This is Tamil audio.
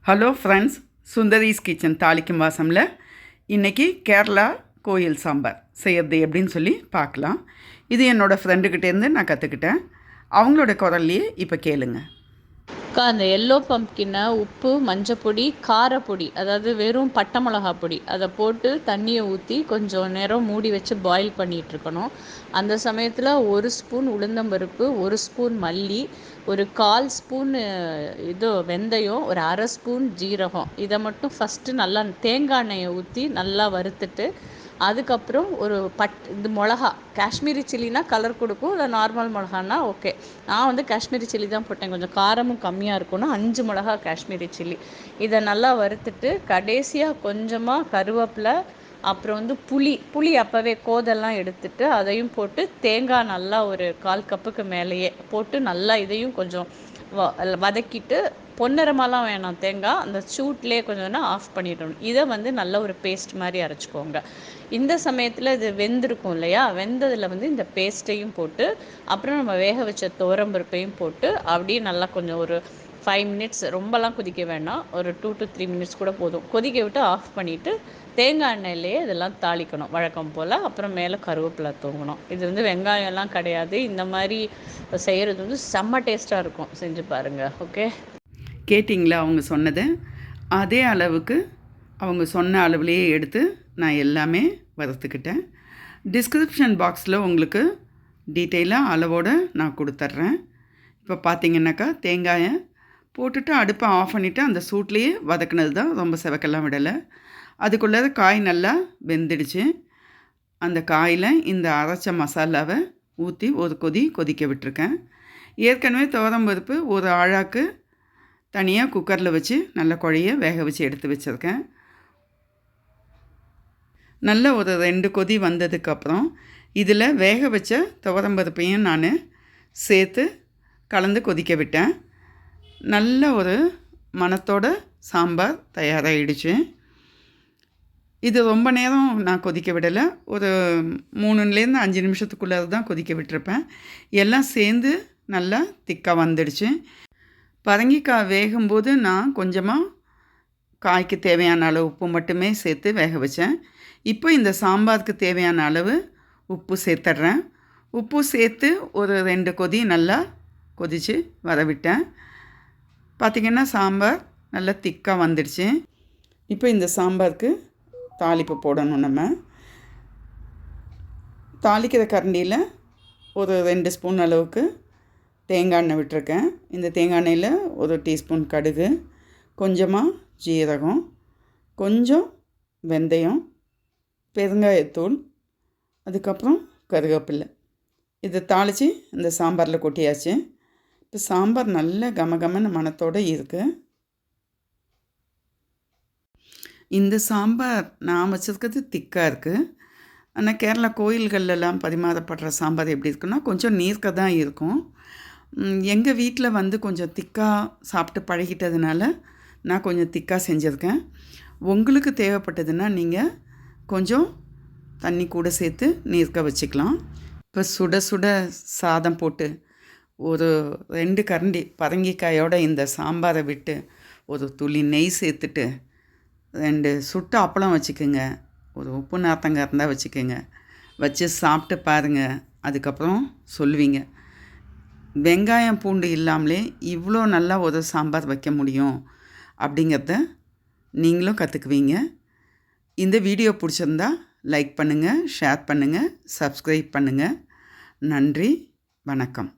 ஹலோ ஃப்ரெண்ட்ஸ், சுந்தரிஸ் கிச்சன் தாளிக்கும் வாசமில் இன்றைக்கி கேரளா கோயில் சாம்பார் செய்கிறது எப்படின்னு சொல்லி பார்க்கலாம். இது என்னோடய ஃப்ரெண்டுக்கிட்டேருந்து நான் கற்றுக்கிட்டேன். அவங்களோட குரல்லையே இப்போ கேளுங்க. அந்த எல்லோ பம்ப்கினை உப்பு, மஞ்சப்பொடி, காரப்பொடி, அதாவது வெறும் பட்டை மிளகா பொடி அதை போட்டு தண்ணியை ஊற்றி கொஞ்சம் நேரம் மூடி வச்சு பாயில் பண்ணிகிட்ருக்கணும். அந்த சமயத்தில் 1 ஸ்பூன் உளுந்தம்பருப்பு, 1 ஸ்பூன் மல்லி, ஒரு 1/4 ஸ்பூன் வெந்தயம், ஒரு 1/2 ஸ்பூன் ஜீரகம், இதை மட்டும் ஃபஸ்ட்டு நல்லா தேங்காய் எண்ணெயை ஊற்றி நல்லா வறுத்துட்டு, அதுக்கப்புறம் ஒரு இது மிளகா, காஷ்மீரி சில்லினா கலர் கொடுக்கும், இல்லை நார்மல் மிளகானா ஓகே. நான் வந்து காஷ்மீரி சில்லி தான் போட்டேன், கொஞ்சம் காரமும் கம்மியாக இருக்கும்னா 5 மிளகா காஷ்மீரி சில்லி. இதை நல்லா வறுத்துட்டு கடைசியாக கொஞ்சமாக கருவேப்பிலை, அப்புறம் வந்து புளி அப்போவே கோதெல்லாம் எடுத்துட்டு அதையும் போட்டு தேங்காய் நல்லா ஒரு 1/4 கப்புக்கு மேலேயே போட்டு நல்லா இதையும் கொஞ்சம் வதக்கிட்டு, பொன்னிறமாலாம் வேணாம் தேங்காய், அந்த சூட்லேயே கொஞ்சம் ஆஃப் பண்ணிடணும். இதை வந்து நல்ல ஒரு பேஸ்ட் மாதிரி அரைச்சிக்கோங்க. இந்த சமயத்தில் இது வெந்திருக்கும் இல்லையா, வெந்ததில் வந்து இந்த பேஸ்ட்டையும் போட்டு, அப்புறம் நம்ம வேக வச்ச துவரம்பருப்பையும் போட்டு அப்படியே நல்லா கொஞ்சம் ஒரு 5 மினிட்ஸ், ரொம்பலாம் கொதிக்க வேண்டாம், ஒரு 2 to 3 மினிட்ஸ் கூட போதும், கொதிக்க விட்டு ஆஃப் பண்ணிவிட்டு தேங்காய் எண்ணெயிலேயே இதெல்லாம் தாளிக்கணும் வழக்கம் போல். அப்புறம் மேலே கருவேப்பிலை தூங்கணும். இது வந்து வெங்காயம்லாம் கிடையாது. இந்த மாதிரி செய்கிறது வந்து செம்ம டேஸ்ட்டாக இருக்கும், செஞ்சு பாருங்கள். ஓகே, கேட்டிங்களா அவங்க சொன்னது? அதே அளவுக்கு அவங்க சொன்ன அளவுலேயே எடுத்து நான் எல்லாமே வறுத்துக்கிட்டேன். டிஸ்கிரிப்ஷன் பாக்ஸில் உங்களுக்கு டீட்டெயிலாக அளவோடு நான் கொடுத்துட்றேன். இப்போ பார்த்திங்கன்னாக்கா தேங்காயை போட்டுட்டு அடுப்பை ஆஃப் பண்ணிவிட்டு அந்த சூட்லேயே வதக்குனது தான், ரொம்ப செவக்கெல்லாம் விடலை. அதுக்குள்ளே காய் நல்லா வெந்துடுச்சு. அந்த காயில் இந்த அரைச்ச மசாலாவை ஊற்றி ஒரு கொதிக்க விட்டுருக்கேன். ஏற்கனவே துவரம்பருப்பு ஒரு ஆழாக்கு தனியாக குக்கரில் வச்சு நல்ல குழைய வேக வச்சு எடுத்து வச்சுருக்கேன். நல்ல ஒரு 2 கொதி வந்ததுக்கப்புறம் இதில் வேக வச்ச துவரம்பருப்பையும் நான் சேர்த்து கலந்து கொதிக்க விட்டேன். நல்ல ஒரு மணத்தோட சாம்பார் தயாராகிடுச்சு. இது ரொம்ப நேரம் நான் கொதிக்க விடலை, ஒரு 3லேருந்து 5 நிமிஷத்துக்குள்ளே தான் கொதிக்க விட்டுருப்பேன். எல்லாம் சேர்ந்து நல்லா திக்காக வந்துடுச்சு. பரங்கிக்காய் வேகும்போது நான் கொஞ்சமாக காய்க்கு தேவையான அளவு உப்பு மட்டுமே சேர்த்து வேக வச்சேன். இப்போ இந்த சாம்பாருக்கு தேவையான அளவு உப்பு சேர்த்துட்றேன். உப்பு சேர்த்து ஒரு 2 கொதி நல்லா கொதித்து வரவிட்டேன். பார்த்திங்கன்னா சாம்பார் நல்லா திக்காக வந்துடுச்சு. இப்போ இந்த சாம்பாருக்கு தாளிப்பு போடணும். நம்ம தாளிக்கிற கரண்டியில் ஒரு 2 ஸ்பூன் அளவுக்கு தேங்காய் எண்ணெய் விட்டுருக்கேன். இந்த தேங்காய் எண்ணெயில் ஒரு டீஸ்பூன் கடுகு, கொஞ்சமாக ஜீரகம், கொஞ்சம் வெந்தயம், பெருங்காயத்தூள், அதுக்கப்புறம் கருவேப்பிலை, இதை தாளித்து இந்த சாம்பாரில் கொட்டியாச்சு. இப்போ சாம்பார் நல்ல கமகமன்னு மணத்தோடு இருக்குது. இந்த சாம்பார் நான் வச்சுருக்கிறது திக்காக இருக்குது. ஆனால் கேரளா கோயில்கள்லாம் பரிமாறப்படுற சாம்பார் எப்படி இருக்குன்னா கொஞ்சம் நீர்க்க தான் இருக்கும். எங்கள் வீட்டில் வந்து கொஞ்சம் திக்காக சாப்பிட்டு பழகிட்டதுனால நான் கொஞ்சம் திக்காக செஞ்சுருக்கேன். உங்களுக்கு தேவைப்பட்டதுன்னா நீங்கள் கொஞ்சம் தண்ணி கூட சேர்த்து நீர்க்க வச்சுக்கலாம். இப்போ சுட சுட சாதம் போட்டு ஒரு 2 கரண்டி பரங்கிக்காயோட இந்த சாம்பாரை விட்டு ஒரு துளி நெய் சேர்த்துட்டு 2 சுட்ட அப்பளம் வச்சுக்கோங்க, ஒரு உப்பு நார்த்தங்காய் இருந்தால் வச்சுக்கோங்க, வச்சு சாப்பிட்டு பாருங்கள். அதுக்கப்புறம் சொல்லுவீங்க, வெங்காயம் பூண்டு இல்லாமலே இவ்வளோ நல்லா ஒரு சாம்பார் வைக்க முடியும் அப்படிங்கிறத நீங்களும் கற்றுக்குவீங்க. இந்த வீடியோ பிடிச்சிருந்தா லைக் பண்ணுங்கள், ஷேர் பண்ணுங்கள், சப்ஸ்கிரைப் பண்ணுங்கள். நன்றி, வணக்கம்.